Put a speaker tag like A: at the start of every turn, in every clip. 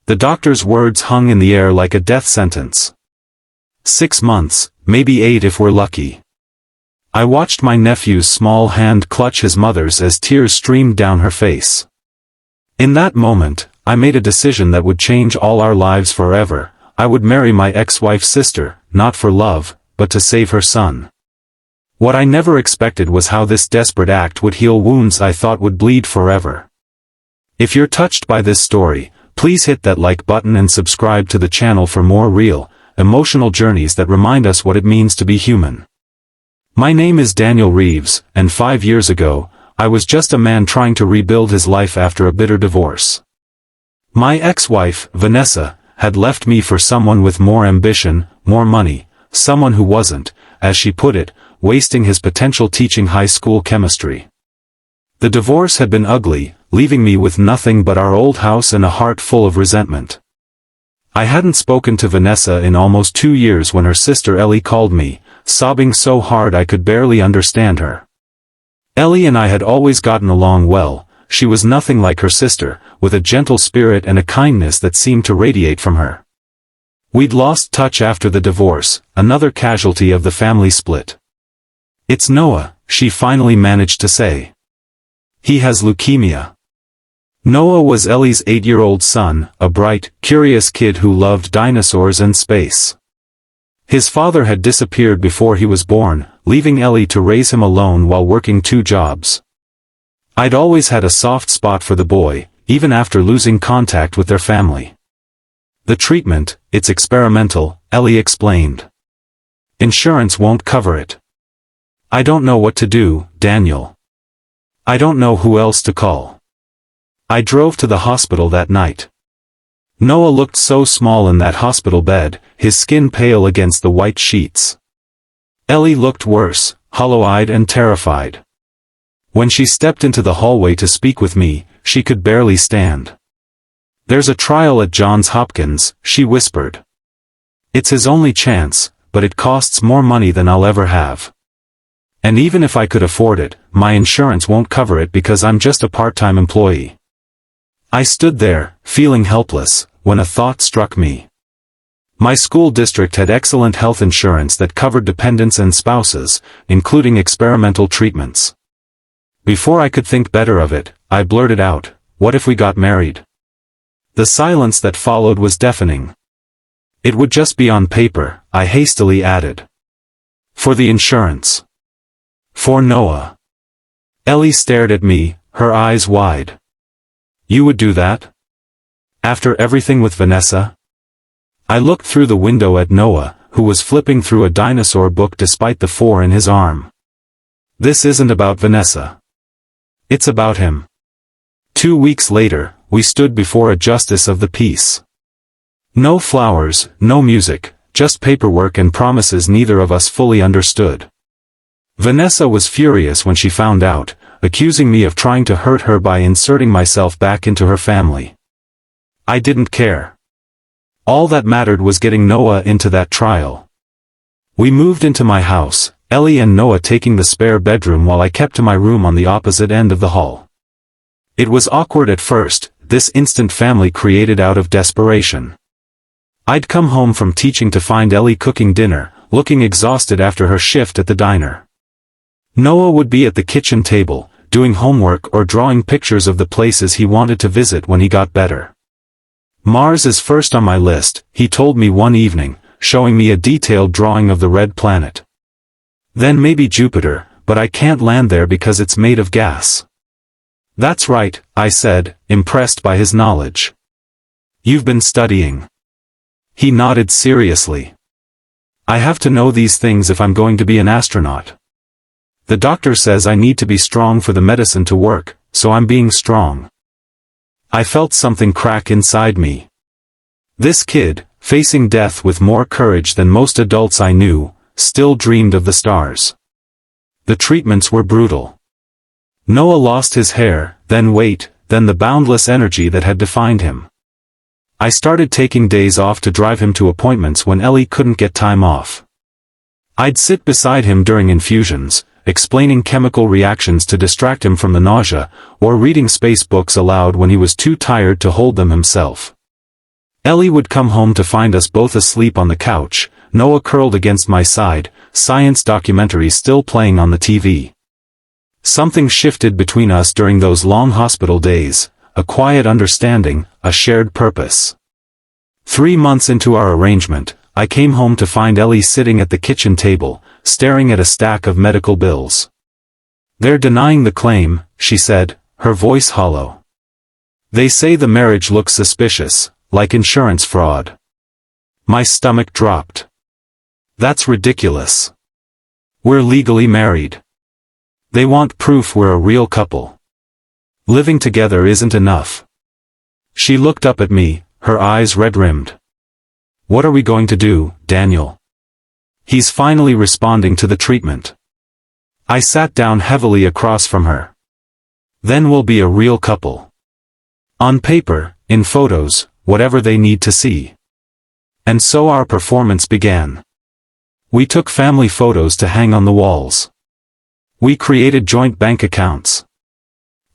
A: The doctor's words hung in the air like a death sentence. 6 months, maybe 8 if we're lucky. I watched my nephew's small hand clutch his mother's as tears streamed down her face. In that moment, I made a decision that would change all our lives forever. I would marry my ex-wife's sister, not for love, but to save her son. What I never expected was how this desperate act would heal wounds I thought would bleed forever. If you're touched by this story, please hit that like button and subscribe to the channel for more real, emotional journeys that remind us what it means to be human. My name is Daniel Reeves, and 5 years ago, I was just a man trying to rebuild his life after a bitter divorce. My ex-wife, Vanessa, had left me for someone with more ambition, more money, someone who wasn't, as she put it, wasting his potential teaching high school chemistry. The divorce had been ugly, leaving me with nothing but our old house and a heart full of resentment. I hadn't spoken to Vanessa in almost 2 years when her sister Ellie called me, sobbing so hard I could barely understand her. Ellie and I had always gotten along well. She was nothing like her sister, with a gentle spirit and a kindness that seemed to radiate from her. We'd lost touch after the divorce, another casualty of the family split. "It's Noah," she finally managed to say. "He has leukemia." Noah was Ellie's 8-year-old son, a bright, curious kid who loved dinosaurs and space. His father had disappeared before he was born, leaving Ellie to raise him alone while working 2 jobs. I'd always had a soft spot for the boy, even after losing contact with their family. "The treatment, it's experimental," Ellie explained. "Insurance won't cover it. I don't know what to do, Daniel. I don't know who else to call." I drove to the hospital that night. Noah looked so small in that hospital bed, his skin pale against the white sheets. Ellie looked worse, hollow-eyed and terrified. When she stepped into the hallway to speak with me, she could barely stand. "There's a trial at Johns Hopkins," she whispered. "It's his only chance, but it costs more money than I'll ever have. And even if I could afford it, my insurance won't cover it because I'm just a part-time employee." I stood there, feeling helpless, when a thought struck me. My school district had excellent health insurance that covered dependents and spouses, including experimental treatments. Before I could think better of it, I blurted out, "What if we got married?" The silence that followed was deafening. "It would just be on paper," I hastily added. "For the insurance. For Noah." Ellie stared at me, her eyes wide. "You would do that? After everything with Vanessa?" I looked through the window at Noah, who was flipping through a dinosaur book despite the 4 in his arm. "This isn't about Vanessa. It's about him." 2 weeks later, we stood before a justice of the peace. No flowers, no music, just paperwork and promises neither of us fully understood. Vanessa was furious when she found out, accusing me of trying to hurt her by inserting myself back into her family. I didn't care. All that mattered was getting Noah into that trial. We moved into my house, Ellie and Noah taking the spare bedroom while I kept to my room on the opposite end of the hall. It was awkward at first, this instant family created out of desperation. I'd come home from teaching to find Ellie cooking dinner, looking exhausted after her shift at the diner. Noah would be at the kitchen table, doing homework or drawing pictures of the places he wanted to visit when he got better. "Mars is first on my list," he told me one evening, showing me a detailed drawing of the red planet. "Then maybe Jupiter, but I can't land there because it's made of gas." "That's right," I said, impressed by his knowledge. "You've been studying." He nodded seriously. "I have to know these things if I'm going to be an astronaut. The doctor says I need to be strong for the medicine to work, so I'm being strong." I felt something crack inside me. This kid, facing death with more courage than most adults I knew, still dreamed of the stars. The treatments were brutal. Noah lost his hair, then weight, then the boundless energy that had defined him. I started taking days off to drive him to appointments when Ellie couldn't get time off. I'd sit beside him during infusions, explaining chemical reactions to distract him from the nausea, or reading space books aloud when he was too tired to hold them himself. Ellie would come home to find us both asleep on the couch, Noah curled against my side, science documentaries still playing on the TV. Something shifted between us during those long hospital days, a quiet understanding, a shared purpose. 3 months into our arrangement, I came home to find Ellie sitting at the kitchen table, staring at a stack of medical bills. "They're denying the claim," she said, her voice hollow. "They say the marriage looks suspicious, like insurance fraud." My stomach dropped. "That's ridiculous. We're legally married. They want proof we're a real couple. Living together isn't enough." She looked up at me, her eyes red-rimmed. "What are we going to do, Daniel? He's finally responding to the treatment." I sat down heavily across from her. "Then we'll be a real couple. On paper, in photos, whatever they need to see." And so our performance began. We took family photos to hang on the walls. We created joint bank accounts.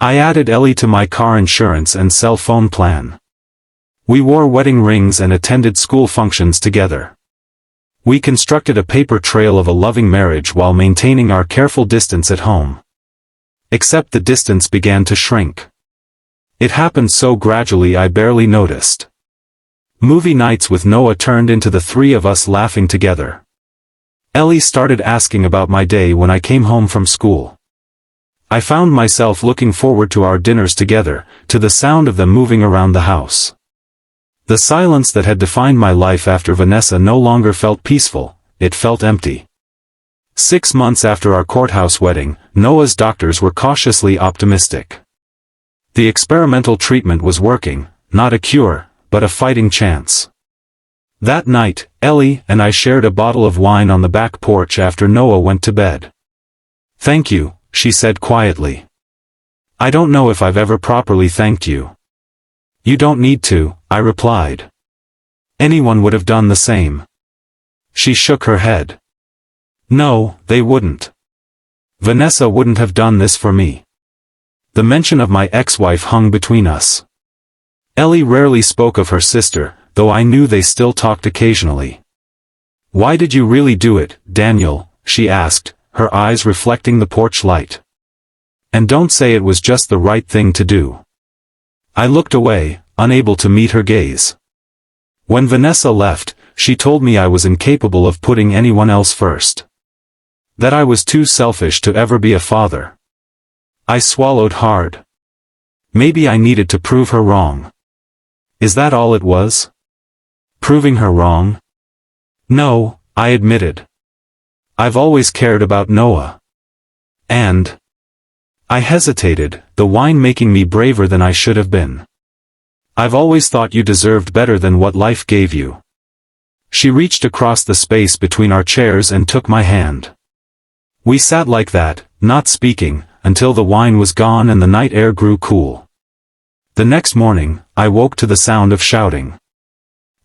A: I added Ellie to my car insurance and cell phone plan. We wore wedding rings and attended school functions together. We constructed a paper trail of a loving marriage while maintaining our careful distance at home. Except the distance began to shrink. It happened so gradually I barely noticed. Movie nights with Noah turned into the three of us laughing together. Ellie started asking about my day when I came home from school. I found myself looking forward to our dinners together, to the sound of them moving around the house. The silence that had defined my life after Vanessa no longer felt peaceful, it felt empty. 6 months after our courthouse wedding, Noah's doctors were cautiously optimistic. The experimental treatment was working, not a cure, but a fighting chance. That night, Ellie and I shared a bottle of wine on the back porch after Noah went to bed. "Thank you," she said quietly. "I don't know if I've ever properly thanked you." "You don't need to," I replied. "Anyone would have done the same." She shook her head. "No, they wouldn't. Vanessa wouldn't have done this for me." The mention of my ex-wife hung between us. Ellie rarely spoke of her sister, though I knew they still talked occasionally. "Why did you really do it, Daniel?" she asked, her eyes reflecting the porch light. "And don't say it was just the right thing to do." I looked away, unable to meet her gaze. When Vanessa left, she told me I was incapable of putting anyone else first. That I was too selfish to ever be a father. I swallowed hard. Maybe I needed to prove her wrong. Is that all it was? Proving her wrong? No, I admitted. I've always cared about Noah. And I hesitated, the wine making me braver than I should have been. "I've always thought you deserved better than what life gave you." She reached across the space between our chairs and took my hand. We sat like that, not speaking, until the wine was gone and the night air grew cool. The next morning, I woke to the sound of shouting.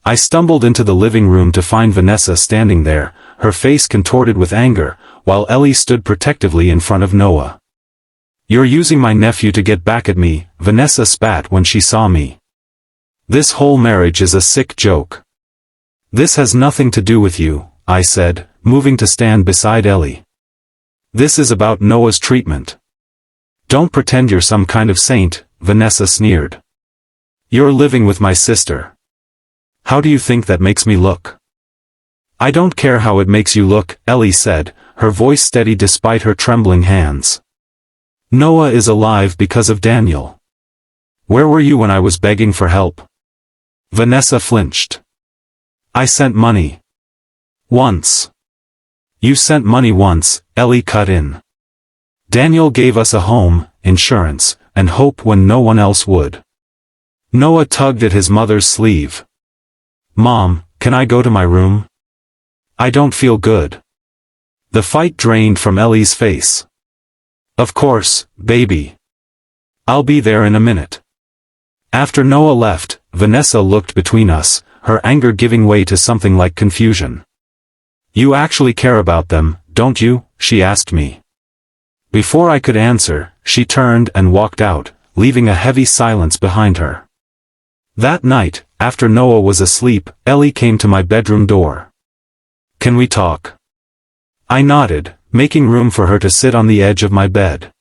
A: I stumbled into the living room to find Vanessa standing there, her face contorted with anger, while Ellie stood protectively in front of Noah. "You're using my nephew to get back at me," Vanessa spat when she saw me. "This whole marriage is a sick joke." "This has nothing to do with you," I said, moving to stand beside Ellie. "This is about Noah's treatment." "Don't pretend you're some kind of saint," Vanessa sneered. "You're living with my sister. How do you think that makes me look?" "I don't care how it makes you look," Ellie said, her voice steady despite her trembling hands. "Noah is alive because of Daniel. Where were you when I was begging for help?" Vanessa flinched. "I sent money. Once." "You sent money once," Ellie cut in. "Daniel gave us a home, insurance, and hope when no one else would." Noah tugged at his mother's sleeve. "Mom, can I go to my room? I don't feel good." The fight drained from Ellie's face. "Of course, baby. I'll be there in a minute." After Noah left, Vanessa looked between us, her anger giving way to something like confusion. "You actually care about them, don't you?" she asked me. Before I could answer, she turned and walked out, leaving a heavy silence behind her. That night, after Noah was asleep, Ellie came to my bedroom door. "Can we talk?" I nodded, making room for her to sit on the edge of my bed.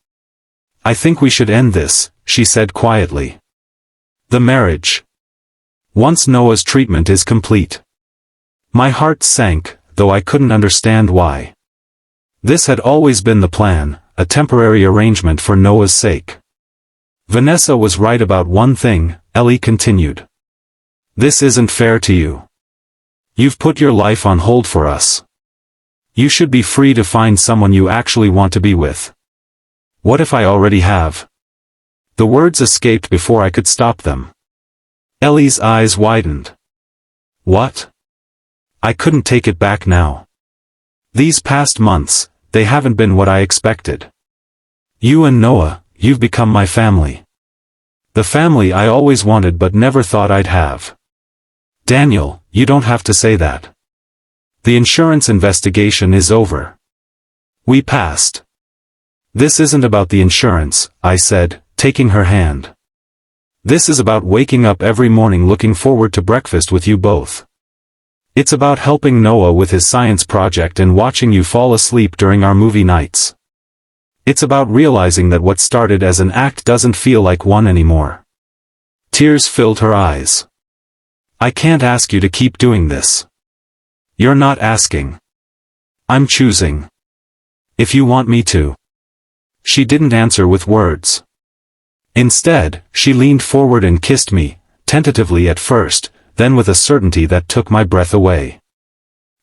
A: "I think we should end this," she said quietly. "The marriage. Once Noah's treatment is complete." My heart sank, though I couldn't understand why. This had always been the plan, a temporary arrangement for Noah's sake. "Vanessa was right about one thing," Ellie continued. "This isn't fair to you. You've put your life on hold for us. You should be free to find someone you actually want to be with." "What if I already have?" The words escaped before I could stop them. Ellie's eyes widened. "What?" I couldn't take it back now. "These past months, they haven't been what I expected. You and Noah, you've become my family. The family I always wanted but never thought I'd have." "Daniel, you don't have to say that. The insurance investigation is over. We passed." "This isn't about the insurance," I said, taking her hand. "This is about waking up every morning looking forward to breakfast with you both. It's about helping Noah with his science project and watching you fall asleep during our movie nights. It's about realizing that what started as an act doesn't feel like one anymore." Tears filled her eyes. "I can't ask you to keep doing this. You're not asking. I'm choosing. If you want me to." She didn't answer with words. Instead, she leaned forward and kissed me, tentatively at first, then with a certainty that took my breath away.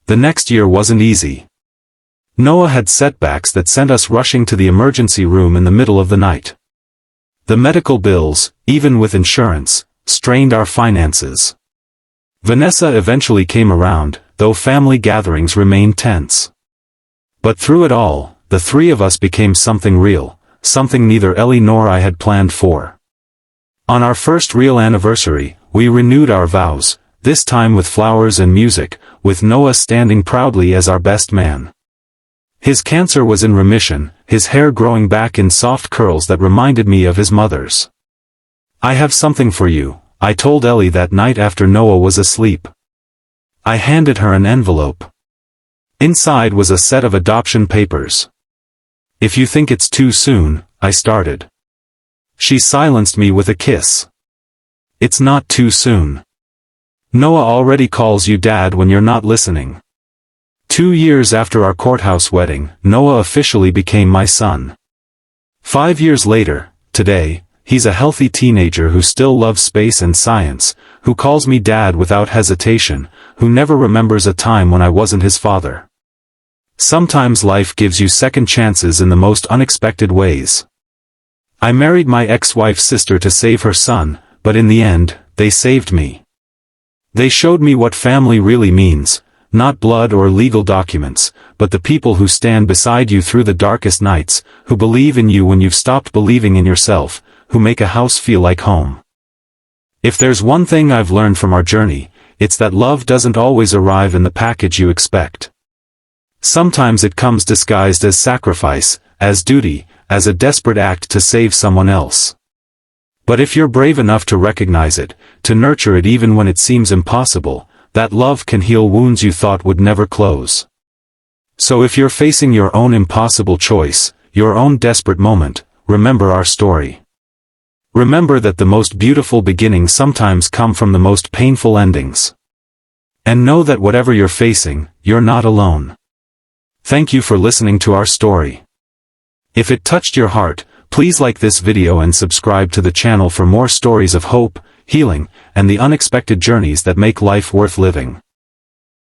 A: The next year wasn't easy. Noah had setbacks that sent us rushing to the emergency room in the middle of the night. The medical bills, even with insurance, strained our finances. Vanessa eventually came around, though family gatherings remained tense. But through it all, the three of us became something real, something neither Ellie nor I had planned for. On our first real anniversary, we renewed our vows, this time with flowers and music, with Noah standing proudly as our best man. His cancer was in remission, his hair growing back in soft curls that reminded me of his mother's. "I have something for you," I told Ellie that night after Noah was asleep. I handed her an envelope. Inside was a set of adoption papers. "If you think it's too soon," I started. She silenced me with a kiss. "It's not too soon. Noah already calls you Dad when you're not listening." 2 years after our courthouse wedding, Noah officially became my son. 5 years later, today, he's a healthy teenager who still loves space and science, who calls me Dad without hesitation, who never remembers a time when I wasn't his father. Sometimes life gives you second chances in the most unexpected ways. I married my ex-wife's sister to save her son, but in the end, they saved me. They showed me what family really means, not blood or legal documents, but the people who stand beside you through the darkest nights, who believe in you when you've stopped believing in yourself, who make a house feel like home. If there's one thing I've learned from our journey, it's that love doesn't always arrive in the package you expect. Sometimes it comes disguised as sacrifice, as duty, as a desperate act to save someone else. But if you're brave enough to recognize it, to nurture it even when it seems impossible, that love can heal wounds you thought would never close. So if you're facing your own impossible choice, your own desperate moment, remember our story. Remember that the most beautiful beginnings sometimes come from the most painful endings. And know that whatever you're facing, you're not alone. Thank you for listening to our story. If it touched your heart, please like this video and subscribe to the channel for more stories of hope, healing, and the unexpected journeys that make life worth living.